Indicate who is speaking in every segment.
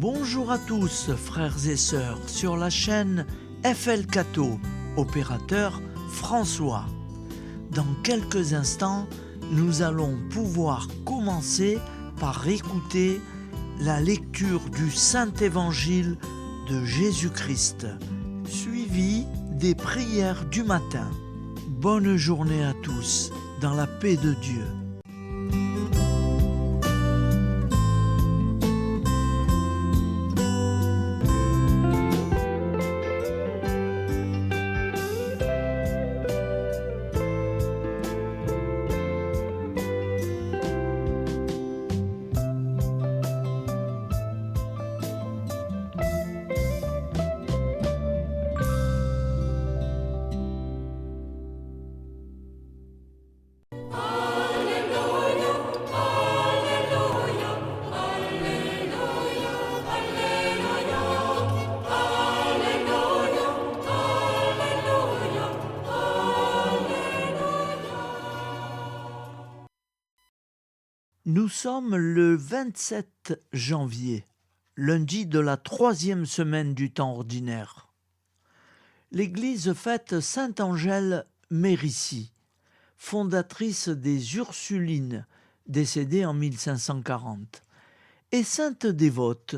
Speaker 1: Bonjour à tous, frères et sœurs, sur la chaîne FL Cato, opérateur François. Dans quelques instants, nous allons pouvoir commencer par écouter la lecture du Saint-Évangile de Jésus-Christ, suivi des prières du matin. Bonne journée à tous, dans la paix de Dieu. Nous sommes le 27 janvier, lundi de la 3e semaine du temps ordinaire. L'Église fête Sainte Angèle Mérici, fondatrice des Ursulines, décédée en 1540, et Sainte Dévote,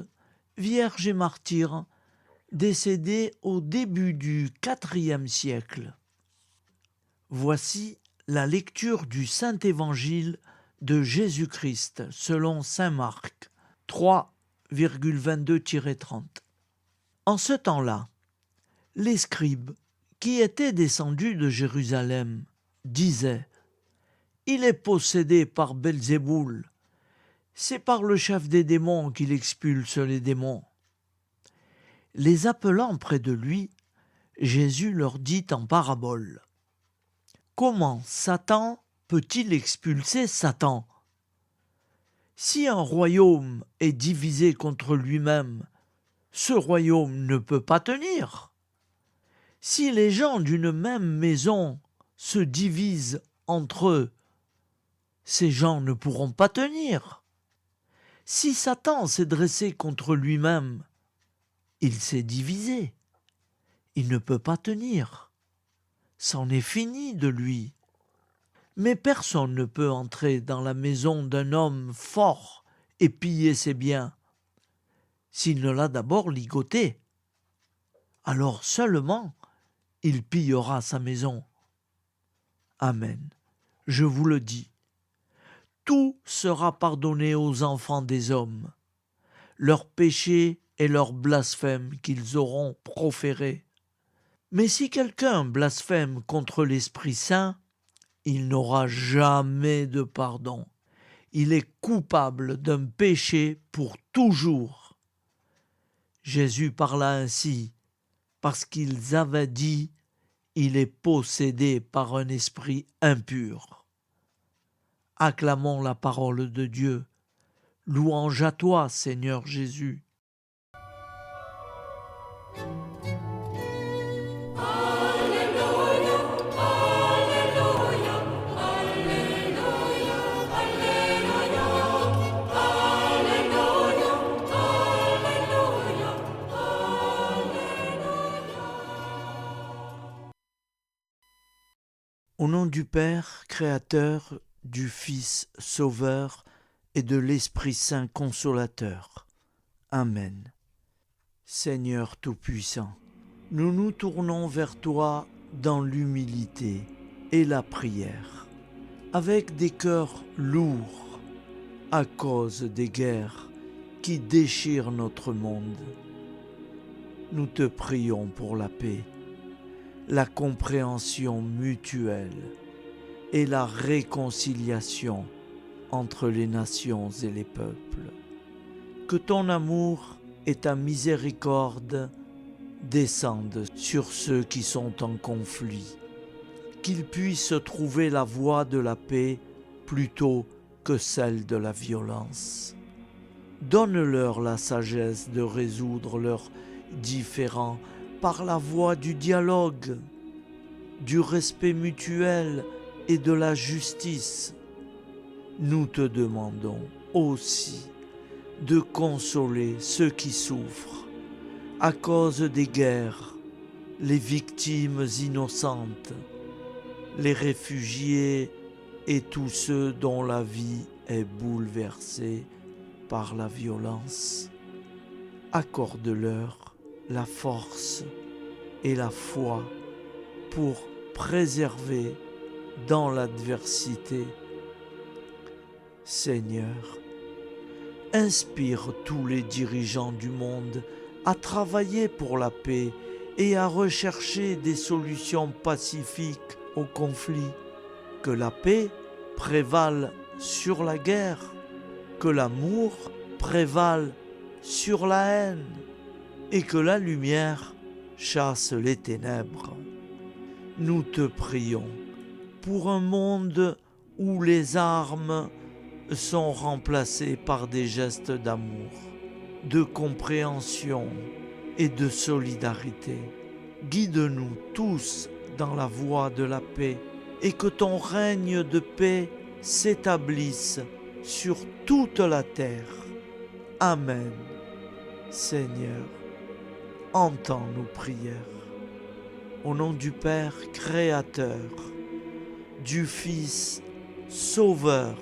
Speaker 1: vierge et martyre, décédée au début du IVe siècle. Voici la lecture du Saint-Évangile de Jésus-Christ selon saint Marc 3,22-30. En ce temps-là, les scribes qui étaient descendus de Jérusalem disaient « Il est possédé par Belzéboul, c'est par le chef des démons qu'il expulse les démons. » Les appelant près de lui, Jésus leur dit en parabole « Comment Satan peut-il expulser Satan? Si un royaume est divisé contre lui-même, ce royaume ne peut pas tenir. Si les gens d'une même maison se divisent entre eux, ces gens ne pourront pas tenir. Si Satan s'est dressé contre lui-même, il s'est divisé. Il ne peut pas tenir. C'en est fini de lui. Mais personne ne peut entrer dans la maison d'un homme fort et piller ses biens s'il ne l'a d'abord ligoté. Alors seulement il pillera sa maison. Amen. Je vous le dis, tout sera pardonné aux enfants des hommes, leurs péchés et leurs blasphèmes qu'ils auront proférés. Mais si quelqu'un blasphème contre l'Esprit Saint, il n'aura jamais de pardon. Il est coupable d'un péché pour toujours. Jésus parla ainsi parce qu'ils avaient dit « Il est possédé par un esprit impur ». Acclamons la parole de Dieu. Louange à toi, Seigneur Jésus. Au nom du Père, Créateur, du Fils, Sauveur et de l'Esprit Saint Consolateur. Amen. Seigneur Tout-Puissant, nous nous tournons vers toi dans l'humilité et la prière, avec des cœurs lourds à cause des guerres qui déchirent notre monde. Nous te prions pour la paix, la compréhension mutuelle et la réconciliation entre les nations et les peuples. Que ton amour et ta miséricorde descendent sur ceux qui sont en conflit, qu'ils puissent trouver la voie de la paix plutôt que celle de la violence. Donne-leur la sagesse de résoudre leurs différends par la voie du dialogue, du respect mutuel et de la justice. Nous te demandons aussi de consoler ceux qui souffrent à cause des guerres, les victimes innocentes, les réfugiés et tous ceux dont la vie est bouleversée par la violence. Accorde-leur la force et la foi pour préserver dans l'adversité. Seigneur, inspire tous les dirigeants du monde à travailler pour la paix et à rechercher des solutions pacifiques aux conflits. Que la paix prévale sur la guerre, que l'amour prévale sur la haine et que la lumière chasse les ténèbres. Nous te prions pour un monde où les armes sont remplacées par des gestes d'amour, de compréhension et de solidarité. Guide-nous tous dans la voie de la paix et que ton règne de paix s'établisse sur toute la terre. Amen. Seigneur, entends nos prières. Au nom du Père Créateur, du Fils Sauveur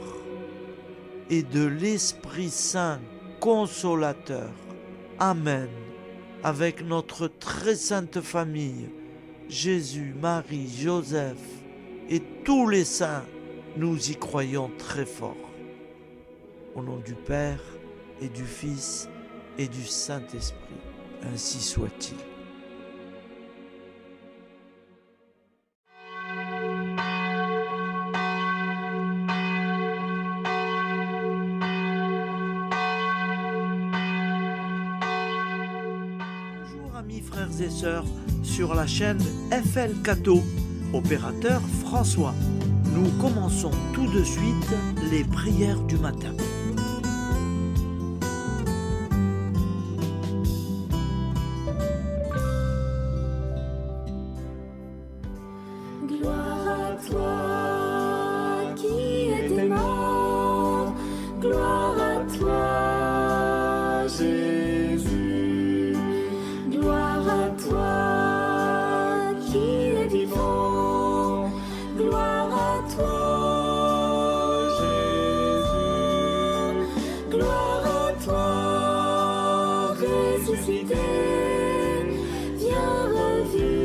Speaker 1: et de l'Esprit Saint Consolateur. Amen. Avec notre très sainte famille, Jésus, Marie, Joseph et tous les saints, nous y croyons très fort. Au nom du Père et du Fils et du Saint-Esprit, ainsi soit-il. Bonjour amis frères et sœurs sur la chaîne FL Cato, opérateur François. Nous commençons tout de suite les prières du matin.
Speaker 2: Gloire à toi qui étais mort, gloire à toi Jésus, gloire à toi qui es vivant, gloire à toi Jésus, gloire à toi ressuscité, viens revivre.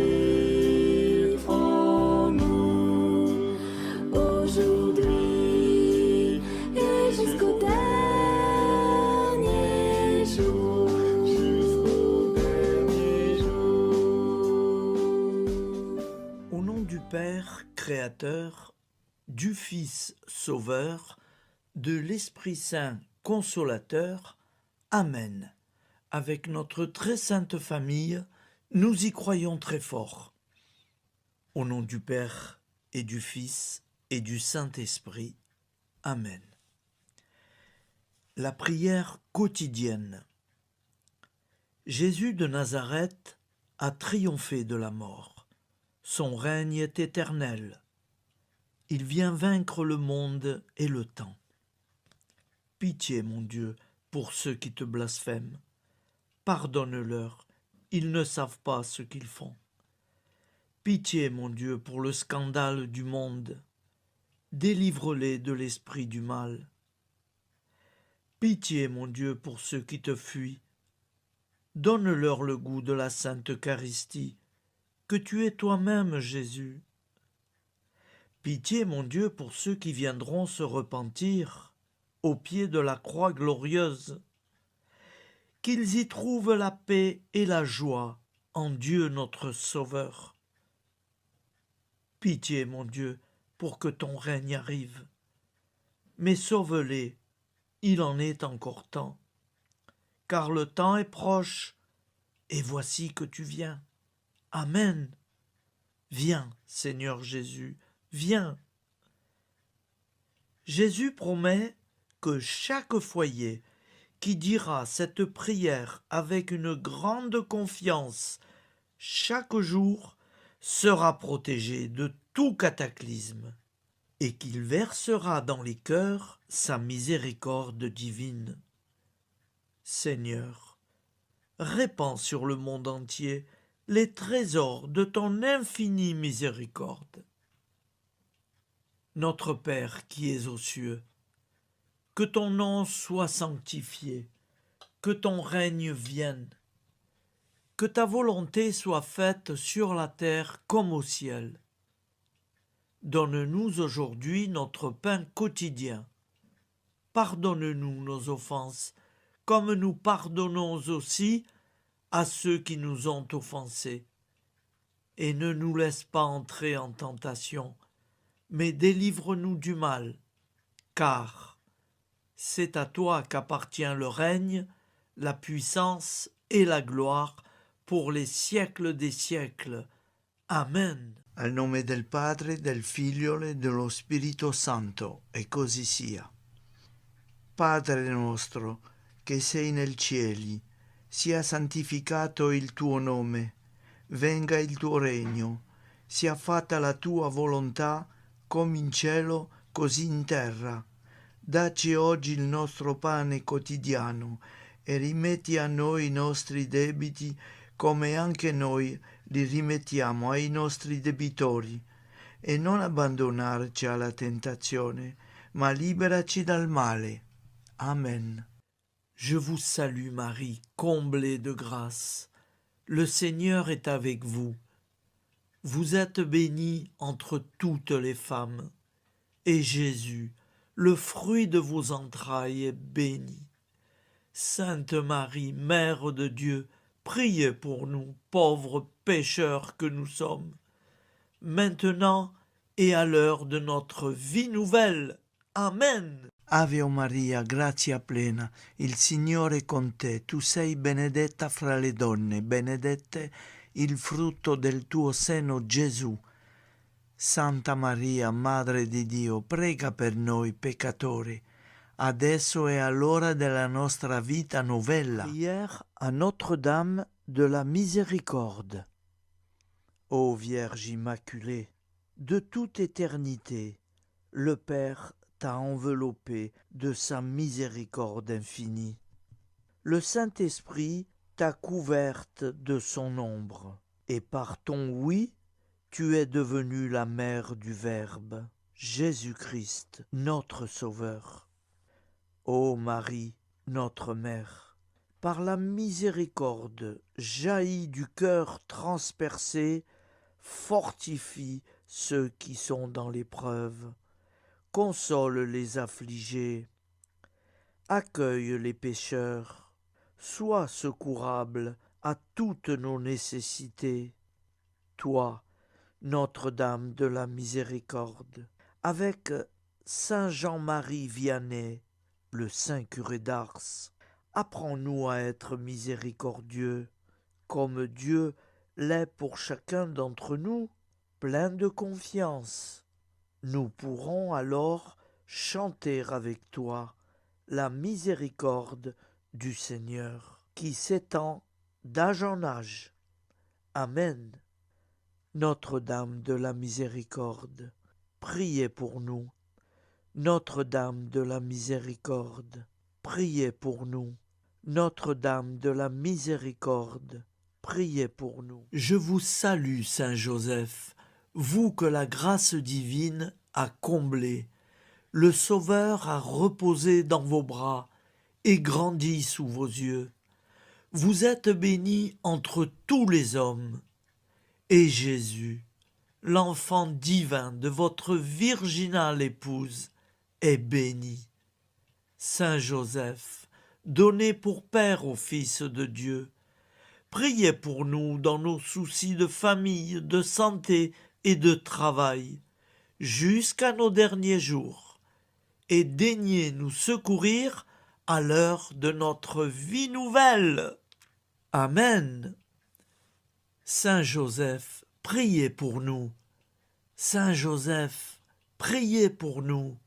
Speaker 1: Père Créateur, du Fils Sauveur, de l'Esprit Saint Consolateur. Amen. Avec notre très sainte famille, nous y croyons très fort. Au nom du Père et du Fils et du Saint-Esprit. Amen. La prière quotidienne. Jésus de Nazareth a triomphé de la mort. Son règne est éternel. Il vient vaincre le monde et le temps. Pitié, mon Dieu, pour ceux qui te blasphèment. Pardonne-leur, ils ne savent pas ce qu'ils font. Pitié, mon Dieu, pour le scandale du monde. Délivre-les de l'esprit du mal. Pitié, mon Dieu, pour ceux qui te fuient. Donne-leur le goût de la Sainte Eucharistie, que tu es toi-même, Jésus. Pitié, mon Dieu, pour ceux qui viendront se repentir au pied de la croix glorieuse, qu'ils y trouvent la paix et la joie en Dieu notre Sauveur. Pitié, mon Dieu, pour que ton règne arrive. Mais sauve-les, il en est encore temps, car le temps est proche, et voici que tu viens. Amen. Viens, Seigneur Jésus, viens. Jésus promet que chaque foyer qui dira cette prière avec une grande confiance chaque jour sera protégé de tout cataclysme et qu'il versera dans les cœurs sa miséricorde divine. Seigneur, répands sur le monde entier les trésors de ton infinie miséricorde. Notre Père qui es aux cieux, que ton nom soit sanctifié, que ton règne vienne, que ta volonté soit faite sur la terre comme au ciel. Donne-nous aujourd'hui notre pain quotidien. Pardonne-nous nos offenses, comme nous pardonnons aussi à ceux qui nous ont offensés. Et ne nous laisse pas entrer en tentation, mais délivre-nous du mal, car c'est à toi qu'appartient le règne, la puissance et la gloire pour les siècles des siècles. Amen.
Speaker 3: Al nome del Padre, del Figlio e dello Spirito Santo, e così sia. Padre nostro, che sei nel cieli, sia santificato il tuo nome, venga il tuo regno, sia fatta la tua volontà, come in cielo, così in terra. Dacci oggi il nostro pane quotidiano e rimetti a noi i nostri debiti, come anche noi li rimettiamo ai nostri debitori, e non abbandonarci alla tentazione, ma liberaci dal male. Amen.
Speaker 1: Je vous salue Marie, comblée de grâce. Le Seigneur est avec vous. Vous êtes bénie entre toutes les femmes, et Jésus, le fruit de vos entrailles, est béni. Sainte Marie, Mère de Dieu, priez pour nous, pauvres pécheurs que nous sommes, maintenant et à l'heure de notre vie nouvelle. Amen.
Speaker 3: Ave Maria, grazia plena, il Signore è con te, tu sei benedetta fra le donne, benedetto il frutto del tuo seno, Gesù. Santa Maria, Madre di Dio, prega per noi peccatori, adesso e all'ora della nostra vita novella.
Speaker 1: Prière à Notre-Dame de la Miséricorde. Ô Vierge Immaculée, de toute éternité, le Père t'a enveloppé de sa miséricorde infinie. Le Saint-Esprit t'a couverte de son ombre, et par ton oui, tu es devenue la mère du Verbe, Jésus-Christ, notre Sauveur. Ô Marie, notre Mère, par la miséricorde jaillie du cœur transpercé, fortifie ceux qui sont dans l'épreuve, console les affligés, accueille les pécheurs, sois secourable à toutes nos nécessités. Toi, Notre-Dame de la Miséricorde, avec Saint Jean-Marie Vianney, le Saint curé d'Ars, apprends-nous à être miséricordieux, comme Dieu l'est pour chacun d'entre nous, plein de confiance. Nous pourrons alors chanter avec toi la miséricorde du Seigneur, qui s'étend d'âge en âge. Amen. Notre-Dame de la Miséricorde, priez pour nous. Notre-Dame de la Miséricorde, priez pour nous. Notre-Dame de la Miséricorde, priez pour nous. Je vous salue, Saint Joseph, vous que la grâce divine a comblé, le Sauveur a reposé dans vos bras et grandi sous vos yeux. Vous êtes bénie entre tous les hommes, et Jésus, l'enfant divin de votre virginale épouse, est béni. Saint Joseph, donné pour Père au Fils de Dieu, priez pour nous dans nos soucis de famille, de santé et de travail, jusqu'à nos derniers jours, et daignez nous secourir à l'heure de notre vie nouvelle. Amen. Saint Joseph, priez pour nous. Saint Joseph, priez pour nous.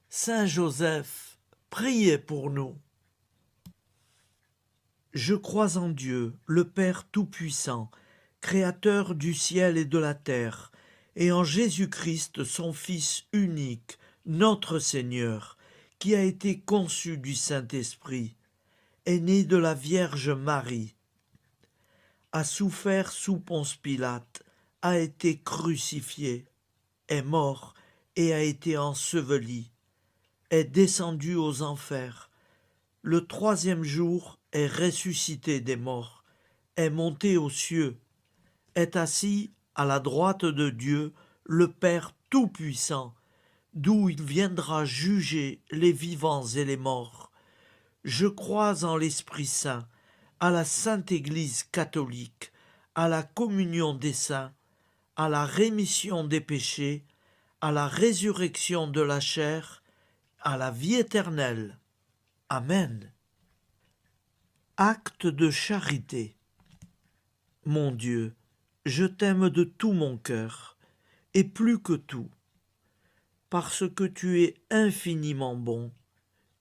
Speaker 1: Saint Joseph, priez pour nous. Je crois en Dieu, le Père Tout-Puissant, Créateur du ciel et de la terre, et en Jésus-Christ, son Fils unique, notre Seigneur, qui a été conçu du Saint-Esprit, est né de la Vierge Marie, a souffert sous Ponce Pilate, a été crucifié, est mort et a été enseveli, est descendu aux enfers, le troisième jour est ressuscité des morts, est monté aux cieux, est assis à la droite de Dieu, le Père Tout-Puissant, d'où il viendra juger les vivants et les morts. Je crois en l'Esprit Saint, à la Sainte Église catholique, à la communion des saints, à la rémission des péchés, à la résurrection de la chair, à la vie éternelle. Amen. Acte de charité. Mon Dieu, je t'aime de tout mon cœur, et plus que tout, parce que tu es infiniment bon,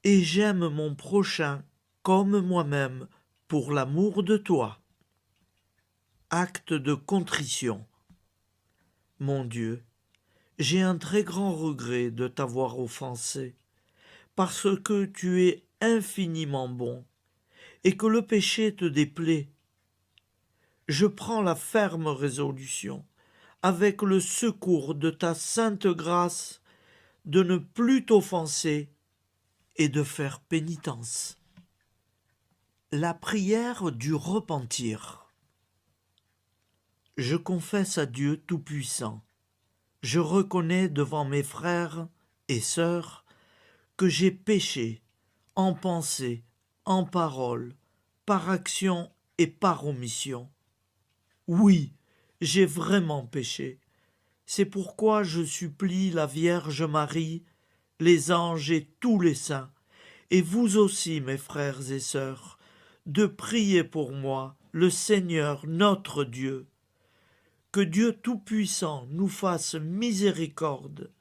Speaker 1: et j'aime mon prochain comme moi-même pour l'amour de toi. Acte de contrition. Mon Dieu, j'ai un très grand regret de t'avoir offensé, parce que tu es infiniment bon, et que le péché te déplaît. Je prends la ferme résolution, avec le secours de ta sainte grâce, de ne plus t'offenser et de faire pénitence. La prière du repentir. Je confesse à Dieu Tout-Puissant, je reconnais devant mes frères et sœurs que j'ai péché en pensée, en parole, par action et par omission. Oui, j'ai vraiment péché. C'est pourquoi je supplie la Vierge Marie, les anges et tous les saints, et vous aussi, mes frères et sœurs, de prier pour moi, le Seigneur notre Dieu. Que Dieu Tout-Puissant nous fasse miséricorde,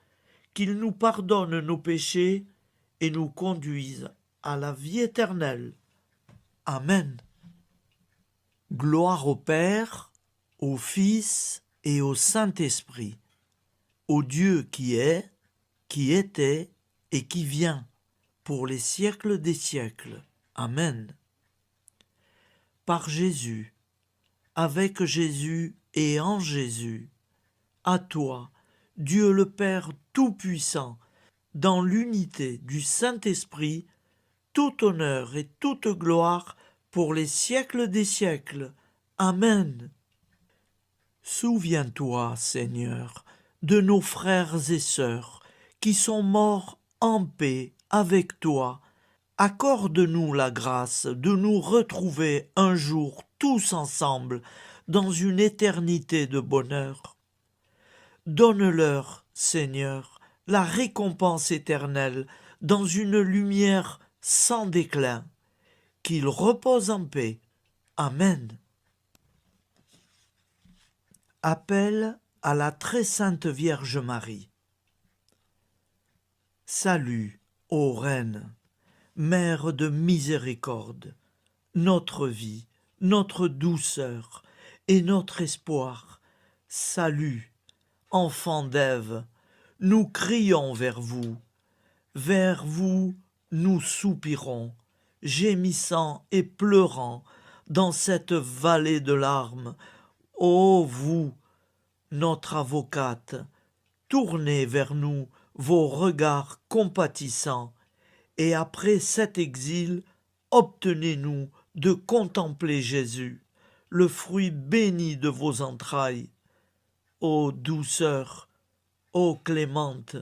Speaker 1: qu'il nous pardonne nos péchés et nous conduise à la vie éternelle. Amen. Gloire au Père, au Fils et au Saint-Esprit, au Dieu qui est, qui était et qui vient, pour les siècles des siècles. Amen. Par Jésus, avec Jésus et en Jésus, à toi, Dieu le Père Tout-Puissant, dans l'unité du Saint-Esprit, tout honneur et toute gloire pour les siècles des siècles. Amen. Souviens-toi, Seigneur, de nos frères et sœurs qui sont morts en paix avec toi. Accorde-nous la grâce de nous retrouver un jour tous ensemble dans une éternité de bonheur. Donne-leur, Seigneur, la récompense éternelle dans une lumière sans déclin. Qu'ils reposent en paix. Amen. Appel à la très sainte Vierge Marie. Salut, ô Reine, Mère de miséricorde, notre vie, notre douceur et notre espoir. Salut, enfants d'Ève, nous crions vers vous. Vers vous, nous soupirons, gémissant et pleurant dans cette vallée de larmes. Ô vous, notre avocate, tournez vers nous vos regards compatissants, et après cet exil, obtenez-nous de contempler Jésus, le fruit béni de vos entrailles. Ô douceur, ô clémente,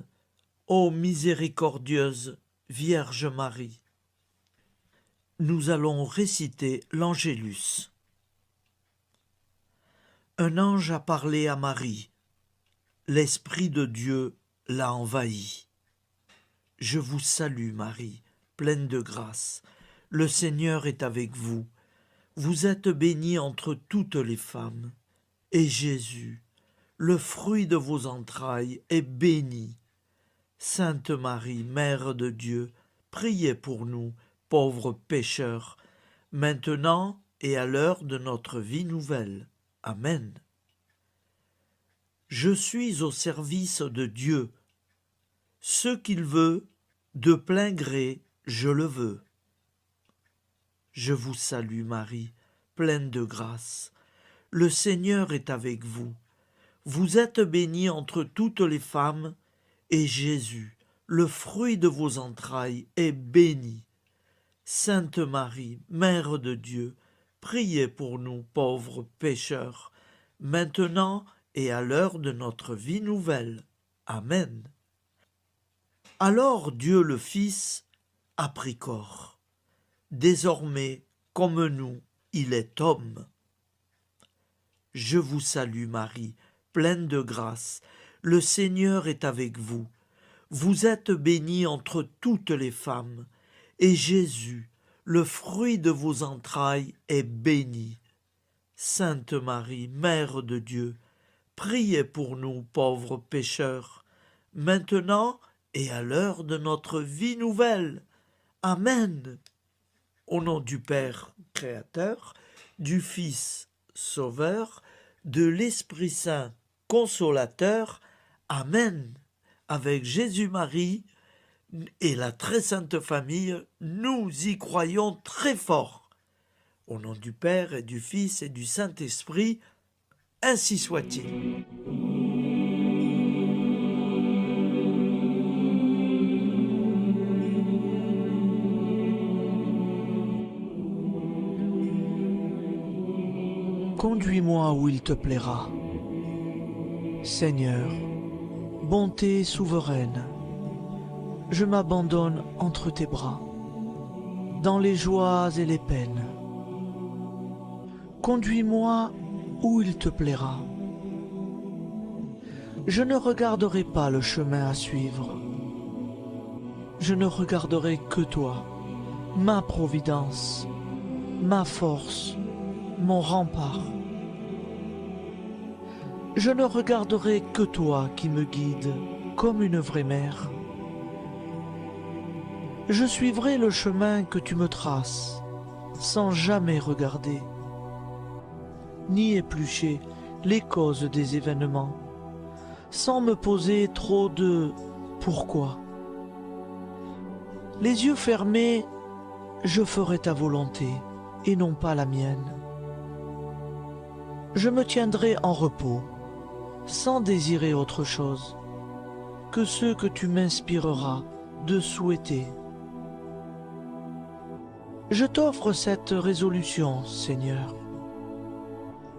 Speaker 1: ô miséricordieuse Vierge Marie. Nous allons réciter l'Angélus. Un ange a parlé à Marie. L'Esprit de Dieu l'a envahie. Je vous salue, Marie, pleine de grâce. Le Seigneur est avec vous. Vous êtes bénie entre toutes les femmes. Et Jésus, le fruit de vos entrailles, est béni. Sainte Marie, Mère de Dieu, priez pour nous, pauvres pécheurs, maintenant et à l'heure de notre vie nouvelle. Amen. Je suis au service de Dieu. Ce qu'il veut, de plein gré, je le veux. Je vous salue Marie, pleine de grâce. Le Seigneur est avec vous. Vous êtes bénie entre toutes les femmes, et Jésus, le fruit de vos entrailles, est béni. Sainte Marie, Mère de Dieu, priez pour nous pauvres pécheurs, maintenant et à l'heure de notre vie nouvelle. Amen. Alors Dieu le Fils a pris corps. Désormais, comme nous, il est homme. Je vous salue Marie, pleine de grâce. Le Seigneur est avec vous. Vous êtes bénie entre toutes les femmes, et Jésus, le fruit de vos entrailles, est béni. Sainte Marie, Mère de Dieu, priez pour nous pauvres pécheurs, maintenant et à l'heure de notre vie nouvelle. Amen. Au nom du Père Créateur, du Fils Sauveur, de l'Esprit Saint Consolateur. Amen. Avec Jésus-Marie et la très sainte famille, nous y croyons très fort. Au nom du Père et du Fils et du Saint-Esprit, ainsi soit-il. Conduis-moi où il te plaira. Seigneur, bonté souveraine, je m'abandonne entre tes bras, dans les joies et les peines. Conduis-moi où il te plaira. Je ne regarderai pas le chemin à suivre. Je ne regarderai que toi, ma providence, ma force, mon rempart. Je ne regarderai que toi qui me guides comme une vraie mère. Je suivrai le chemin que tu me traces, sans jamais regarder, ni éplucher les causes des événements, sans me poser trop de « pourquoi ». Les yeux fermés, je ferai ta volonté et non pas la mienne. Je me tiendrai en repos, sans désirer autre chose que ce que tu m'inspireras de souhaiter. Je t'offre cette résolution, Seigneur.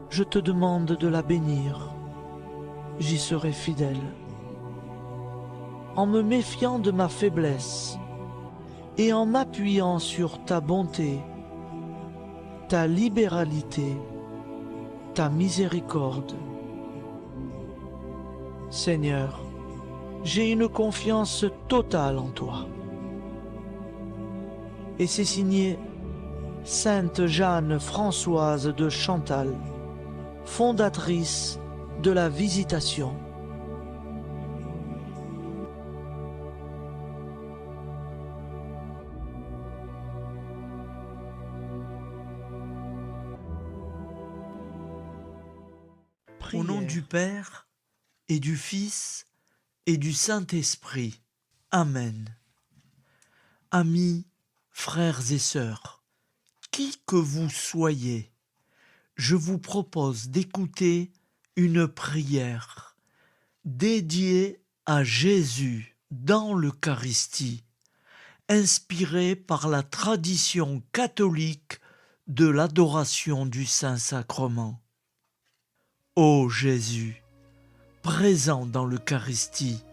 Speaker 1: Je te demande de la bénir. J'y serai fidèle. En me méfiant de ma faiblesse et en m'appuyant sur ta bonté, ta libéralité, ta miséricorde. Seigneur, j'ai une confiance totale en toi. Et c'est signé Sainte Jeanne Françoise de Chantal, fondatrice de la Visitation. Au nom du Père et du Fils et du Saint-Esprit. Amen. Amis, frères et sœurs, qui que vous soyez, je vous propose d'écouter une prière dédiée à Jésus dans l'Eucharistie, inspirée par la tradition catholique de l'adoration du Saint-Sacrement. Ô Jésus, présent dans l'Eucharistie,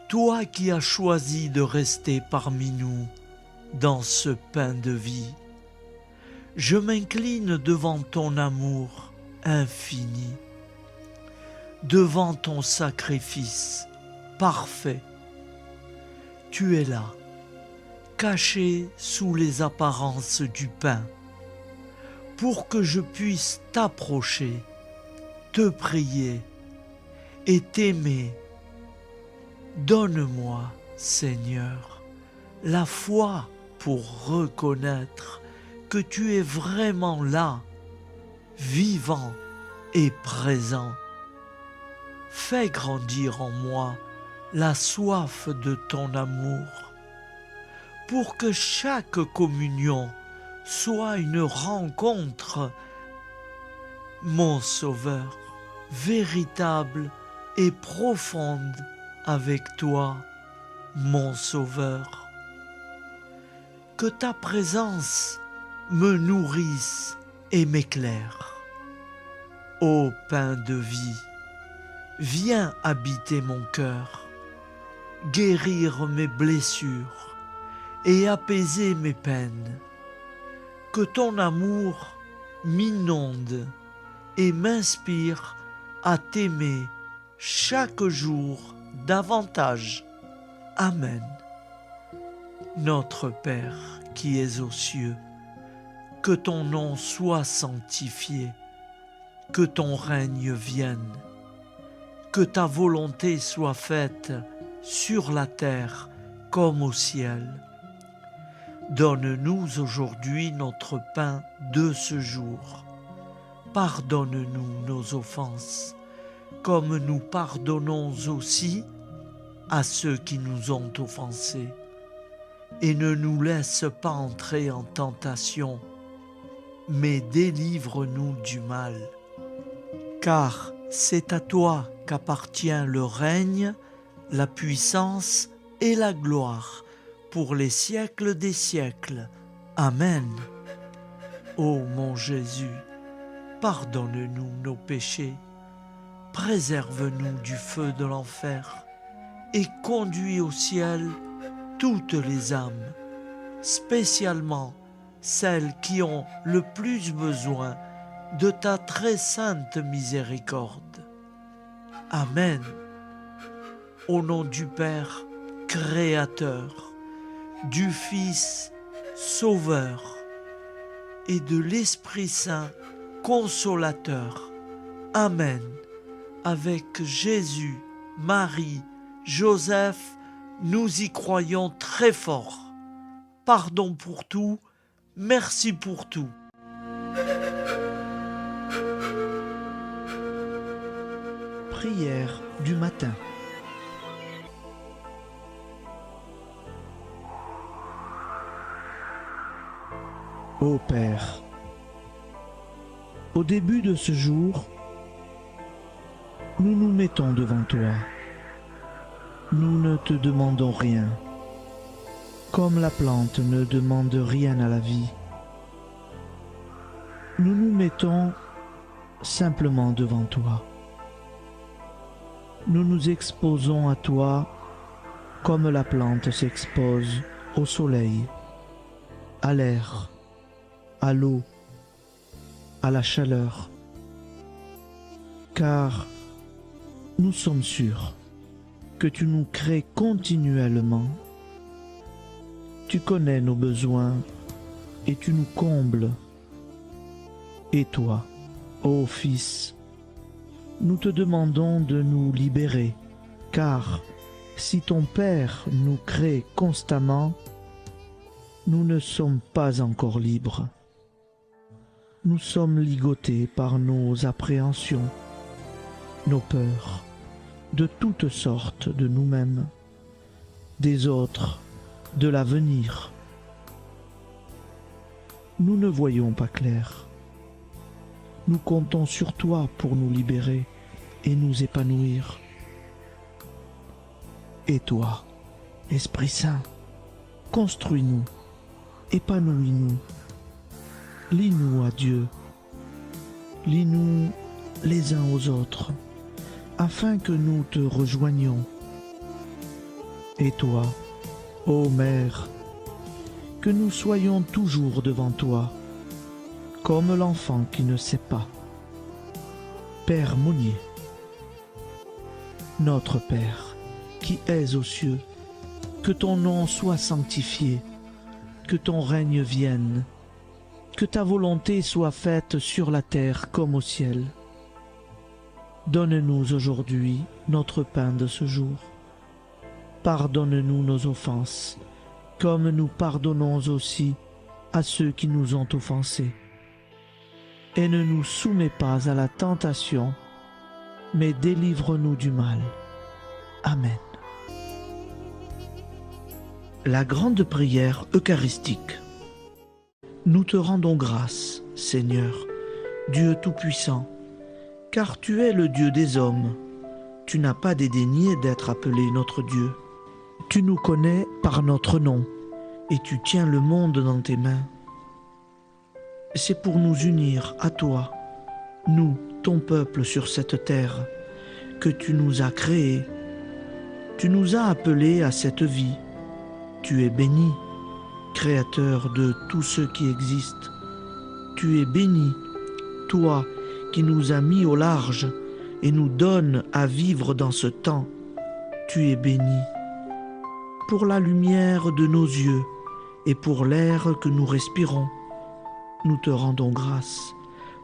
Speaker 1: toi qui as choisi de rester parmi nous dans ce pain de vie, je m'incline devant ton amour infini, devant ton sacrifice parfait. Tu es là, caché sous les apparences du pain, pour que je puisse t'approcher, te prier et t'aimer. Donne-moi, Seigneur, la foi pour reconnaître que tu es vraiment là, vivant et présent. Fais grandir en moi la soif de ton amour, pour que chaque communion soit une rencontre, mon Sauveur, véritable et profonde avec toi, mon Sauveur. Que ta présence me nourrisse et m'éclaire. Ô pain de vie, viens habiter mon cœur, guérir mes blessures et apaiser mes peines. Que ton amour m'inonde et m'inspire à t'aimer chaque jour davantage. Amen. Notre Père qui es aux cieux, que ton nom soit sanctifié, que ton règne vienne, que ta volonté soit faite sur la terre comme au ciel. Donne-nous aujourd'hui notre pain de ce jour. Pardonne-nous nos offenses, comme nous pardonnons aussi à ceux qui nous ont offensés. Et ne nous laisse pas entrer en tentation, mais délivre-nous du mal. Car c'est à toi qu'appartient le règne, la puissance et la gloire pour les siècles des siècles. Amen. Ô mon Jésus, pardonne-nous nos péchés, préserve-nous du feu de l'enfer et conduis au ciel toutes les âmes, spécialement celles qui ont le plus besoin de ta très sainte miséricorde. Amen. Au nom du Père Créateur, du Fils Sauveur et de l'Esprit Saint Consolateur. Amen. Avec Jésus, Marie, Joseph, nous y croyons très fort. Pardon pour tout, merci pour tout.
Speaker 4: Prière du matin. Ô Père, au début de ce jour, nous nous mettons devant toi. Nous ne te demandons rien, comme la plante ne demande rien à la vie. Nous nous mettons simplement devant toi. Nous nous exposons à toi comme la plante s'expose au soleil, à l'air, à l'eau, à la chaleur. Car nous sommes sûrs que tu nous crées continuellement. Tu connais nos besoins et tu nous combles. Et toi, ô Fils, nous te demandons de nous libérer, car si ton Père nous crée constamment, nous ne sommes pas encore libres. Nous sommes ligotés par nos appréhensions, nos peurs, de toutes sortes de nous-mêmes, des autres, de l'avenir. Nous ne voyons pas clair. Nous comptons sur toi pour nous libérer et nous épanouir. Et toi, Esprit Saint, construis-nous, épanouis-nous, lie-nous à Dieu, lie-nous les uns aux autres, afin que nous te rejoignions. Et toi, ô Mère, que nous soyons toujours devant toi, comme l'enfant qui ne sait pas. Père Monnier, notre Père, qui es aux cieux, que ton nom soit sanctifié, que ton règne vienne, que ta volonté soit faite sur la terre comme au ciel. Donne-nous aujourd'hui notre pain de ce jour. Pardonne-nous nos offenses, comme nous pardonnons aussi à ceux qui nous ont offensés. Et ne nous soumets pas à la tentation, mais délivre-nous du mal. Amen. La grande prière eucharistique. Nous te rendons grâce, Seigneur, Dieu Tout-Puissant, car tu es le Dieu des hommes. Tu n'as pas dédaigné d'être appelé notre Dieu. Tu nous connais par notre nom, et tu tiens le monde dans tes mains. C'est pour nous unir à toi, nous, ton peuple sur cette terre, que tu nous as créés. Tu nous as appelés à cette vie. Tu es béni, Créateur de tout ce qui existe. Tu es béni, toi qui nous as mis au large et nous donnes à vivre dans ce temps. Tu es béni. Pour la lumière de nos yeux et pour l'air que nous respirons, nous te rendons grâce.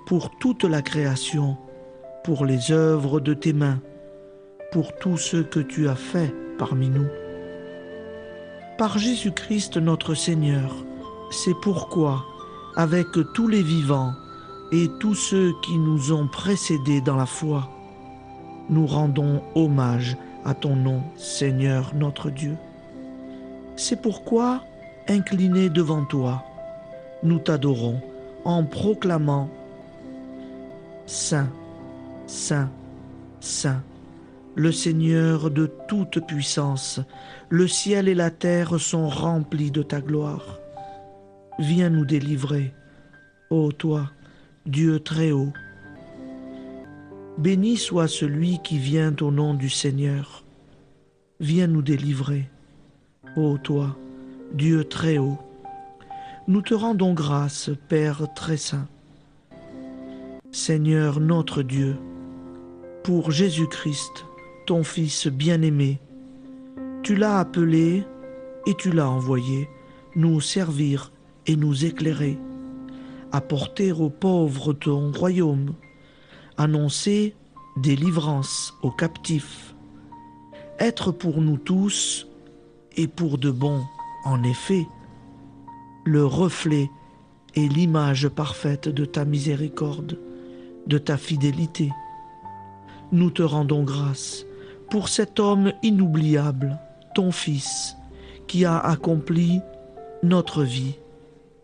Speaker 4: Pour toute la création, pour les œuvres de tes mains, pour tout ce que tu as fait parmi nous. Par Jésus-Christ notre Seigneur, c'est pourquoi, avec tous les vivants et tous ceux qui nous ont précédés dans la foi, nous rendons hommage à ton nom, Seigneur notre Dieu. C'est pourquoi, inclinés devant toi, nous t'adorons en proclamant « Saint, Saint, Saint ». Le Seigneur de toute puissance, le ciel et la terre sont remplis de ta gloire. Viens nous délivrer, ô toi, Dieu très haut. Béni soit celui qui vient au nom du Seigneur. Viens nous délivrer, ô toi, Dieu très haut. Nous te rendons grâce, Père très saint. Seigneur notre Dieu, pour Jésus-Christ, ton Fils bien-aimé, tu l'as appelé et tu l'as envoyé nous servir et nous éclairer, apporter aux pauvres ton royaume, annoncer délivrance aux captifs, être pour nous tous et pour de bon, en effet, le reflet et l'image parfaite de ta miséricorde, de ta fidélité. Nous te rendons grâce pour cet homme inoubliable, ton Fils, qui a accompli notre vie,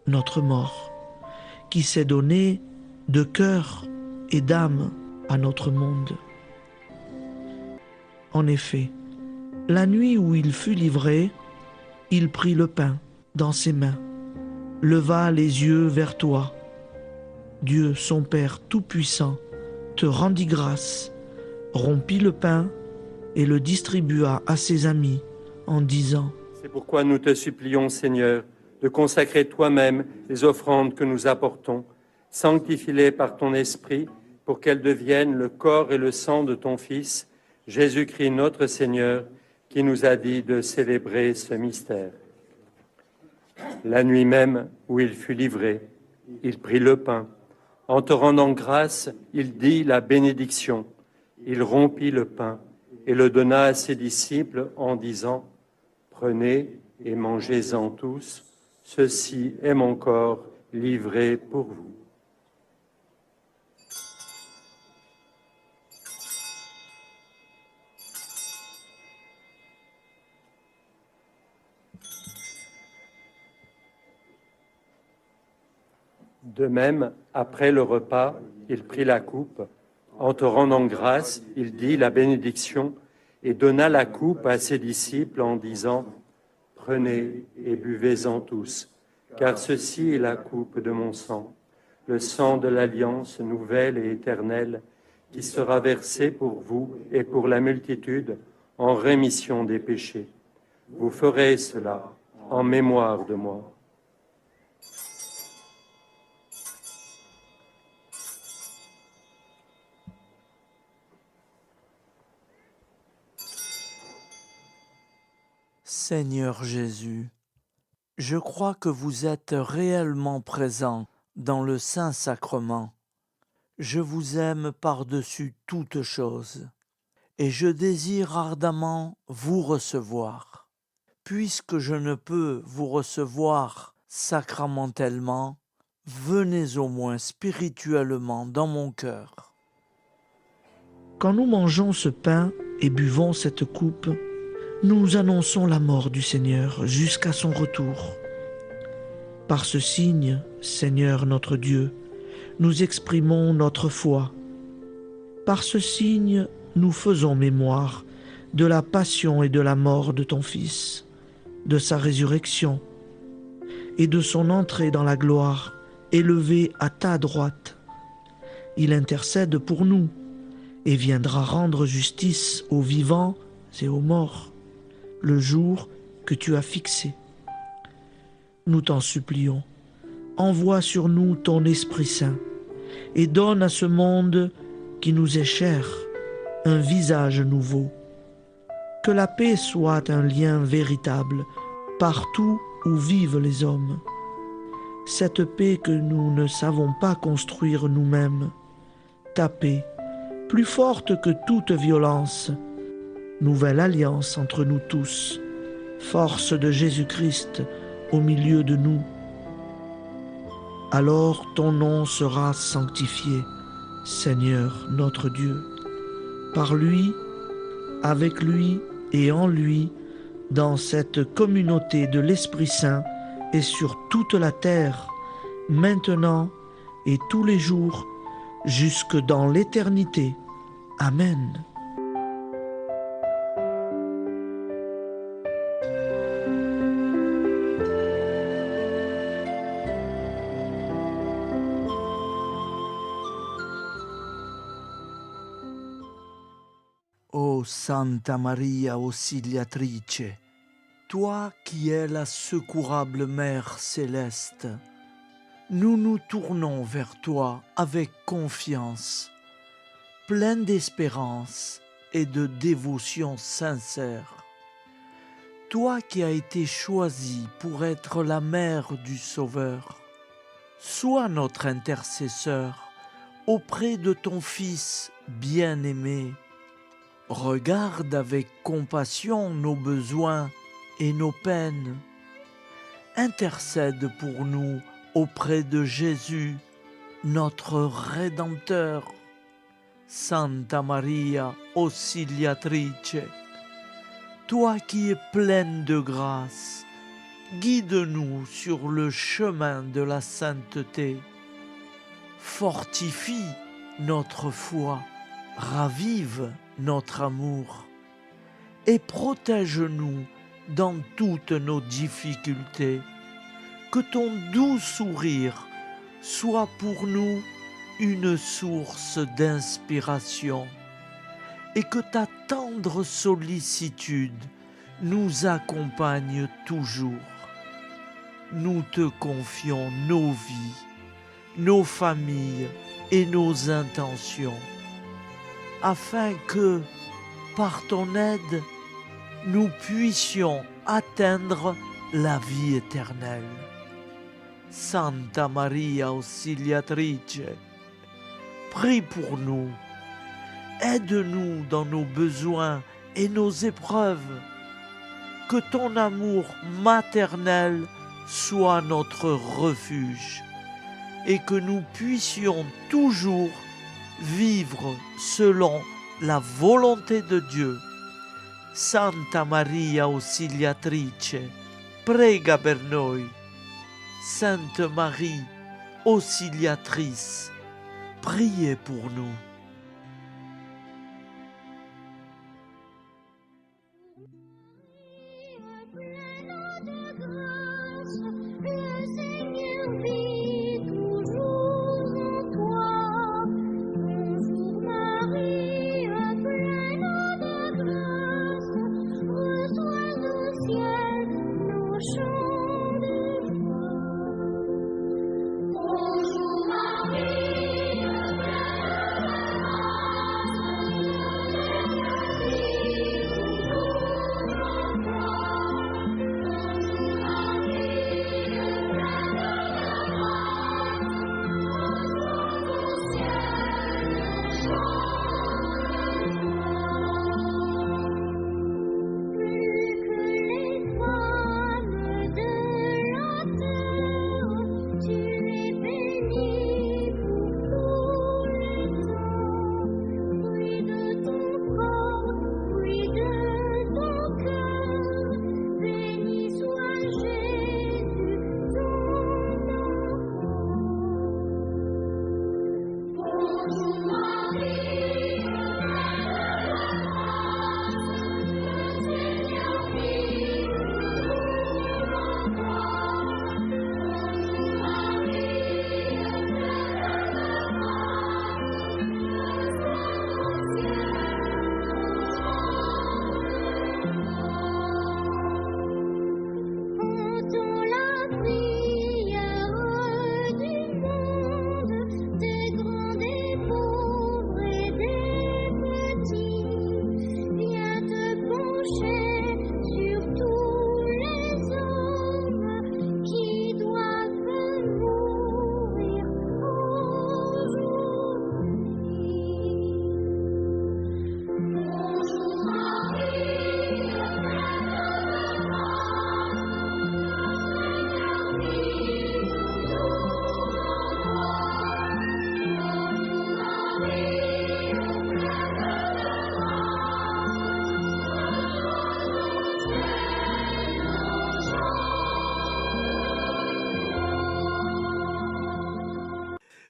Speaker 4: notre mort, qui s'est donné de cœur et d'âme à notre monde. En effet, la nuit où il fut livré, il prit le pain dans ses mains, leva les yeux vers toi. Dieu, son Père Tout-Puissant, te rendit grâce, rompit le pain et le distribua à ses amis en disant :
Speaker 5: C'est pourquoi nous te supplions, Seigneur, de consacrer toi-même les offrandes que nous apportons. Sanctifie-les par ton Esprit pour qu'elles deviennent le corps et le sang de ton Fils, Jésus-Christ notre Seigneur, qui nous a dit de célébrer ce mystère. La nuit même où il fut livré, il prit le pain. En te rendant grâce, il dit la bénédiction. Il rompit le pain et le donna à ses disciples en disant : Prenez et mangez-en tous, ceci est mon corps livré pour vous. De même, après le repas, il prit la coupe. En te rendant grâce, il dit la bénédiction et donna la coupe à ses disciples en disant : Prenez et buvez-en tous, car ceci est la coupe de mon sang, le sang de l'alliance nouvelle et éternelle, qui sera versé pour vous et pour la multitude en rémission des péchés. Vous ferez cela en mémoire de moi.
Speaker 1: Seigneur Jésus, je crois que vous êtes réellement présent dans le Saint-Sacrement. Je vous aime par-dessus toute chose et je désire ardemment vous recevoir. Puisque je ne peux vous recevoir sacramentellement, venez au moins spirituellement dans mon cœur.
Speaker 4: Quand nous mangeons ce pain et buvons cette coupe, nous annonçons la mort du Seigneur jusqu'à son retour. Par ce signe, Seigneur notre Dieu, nous exprimons notre foi. Par ce signe, nous faisons mémoire de la passion et de la mort de ton Fils, de sa résurrection et de son entrée dans la gloire, élevé à ta droite. Il intercède pour nous et viendra rendre justice aux vivants et aux morts, le jour que tu as fixé. Nous t'en supplions, envoie sur nous ton Esprit Saint et donne à ce monde qui nous est cher un visage nouveau. Que la paix soit un lien véritable partout où vivent les hommes. Cette paix que nous ne savons pas construire nous-mêmes, ta paix, plus forte que toute violence, nouvelle alliance entre nous tous, force de Jésus-Christ au milieu de nous. Alors ton nom sera sanctifié, Seigneur notre Dieu. Par lui, avec lui et en lui, dans cette communauté de l'Esprit Saint et sur toute la terre, maintenant et tous les jours, jusque dans l'éternité. Amen.
Speaker 1: Ô Santa Maria Auxiliatrice, toi qui es la secourable Mère céleste, nous nous tournons vers toi avec confiance, plein d'espérance et de dévotion sincère. Toi qui as été choisie pour être la mère du Sauveur, sois notre intercesseur auprès de ton Fils bien-aimé. Regarde avec compassion nos besoins et nos peines. Intercède pour nous auprès de Jésus, notre Rédempteur. Santa Maria Auxiliatrice, toi qui es pleine de grâce, guide-nous sur le chemin de la sainteté. Fortifie notre foi, ravive notre amour et protège-nous dans toutes nos difficultés. Que ton doux sourire soit pour nous une source d'inspiration et que ta tendre sollicitude nous accompagne toujours. Nous te confions nos vies, nos familles et nos intentions, afin que, par ton aide, nous puissions atteindre la vie éternelle. Santa Maria Auxiliatrice, prie pour nous, aide-nous dans nos besoins et nos épreuves, que ton amour maternel soit notre refuge et que nous puissions toujours vivre selon la volonté de Dieu. Santa Maria Auxiliatrice, prega per noi. Sainte Marie, Auxiliatrice, priez pour nous.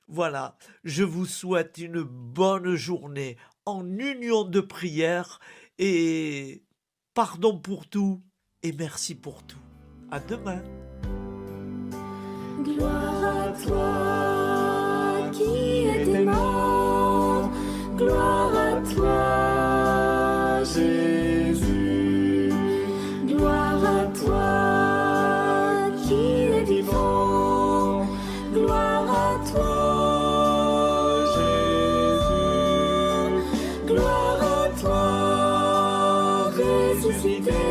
Speaker 1: Voilà, je vous souhaite une bonne journée en union de prière et pardon pour tout et merci pour tout. À demain.
Speaker 2: Gloire à toi qui étais mort, gloire à toi Jésus, gloire à toi qui es vivant, gloire à toi Jésus, gloire à toi ressuscité.